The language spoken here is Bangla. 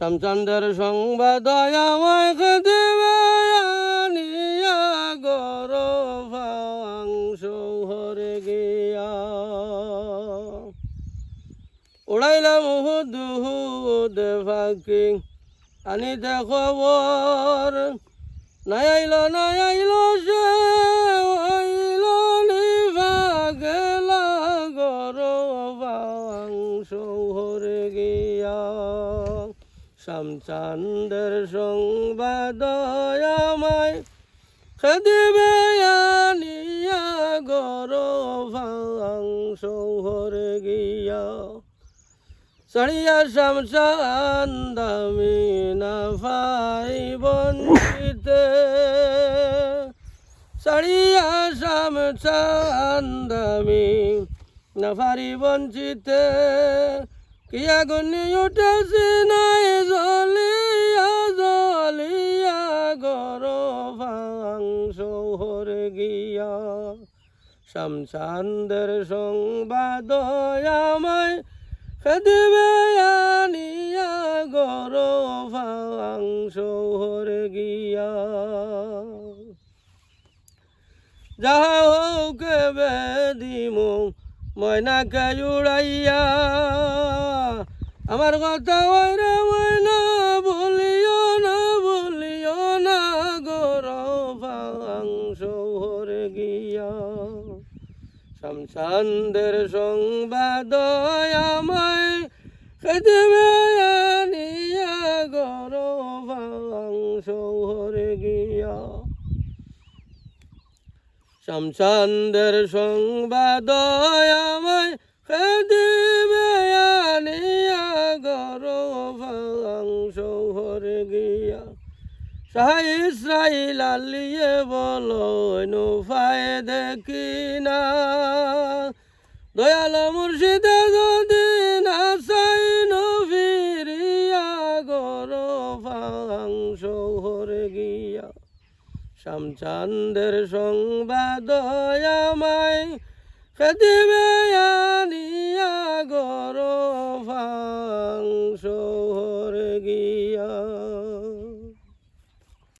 শ্যামচন্দ্রের সংবাদ আমায় দিবে আনিয়া গরভাংশ হরে গিয়া উড়াইলাম হুদ ফাঁকি আনিতে খবর নাই আইল সে হইল নিভা গেলা গরভাংশ হরে গিয়া শ্যামচন্দ্রের সংবাদ আমায় দিবে আনিয়া গরভাংশ হরে গিয়া সড়িয়া শ্যামচন্দ আমি না পাই বঞ্চিতে সড়িয়া শ্যামচন্দ আমি না পারি বঞ্চিতে কি আগুনি উঠেছি নাই জ্বলিয়া জ্বলিয়া গরভাংশ হরে গিয়া শ্যামচন্দ্রের সংবাদ আমায় দিবে আনিয়া গরভাংশ হরে গিয়া যাহা হোক বেদিমু ময়নাকে উড়াইয়া আমার কথা ওইরে ময়না বলিও না গরভাংশ হরে গিয়া শ্যামচন্দ্রের সংবাদ আমায় দিবে আনিয়া গরভাংশ হরে গিয়া শ্যামচন্দ্রের সংবাদ আমায় দিবে আনিয়া গরভাংশ হরে গিয়া সাহাই ইসরাইল আলিয়ে বলো নুফায় দেখি না দয়াল মুর্শিদে যদি না চাই নফিরিয়া গরভাংশ হরে গিয়া শ্যামচন্দ্রের সংবাদ আমায় দিবে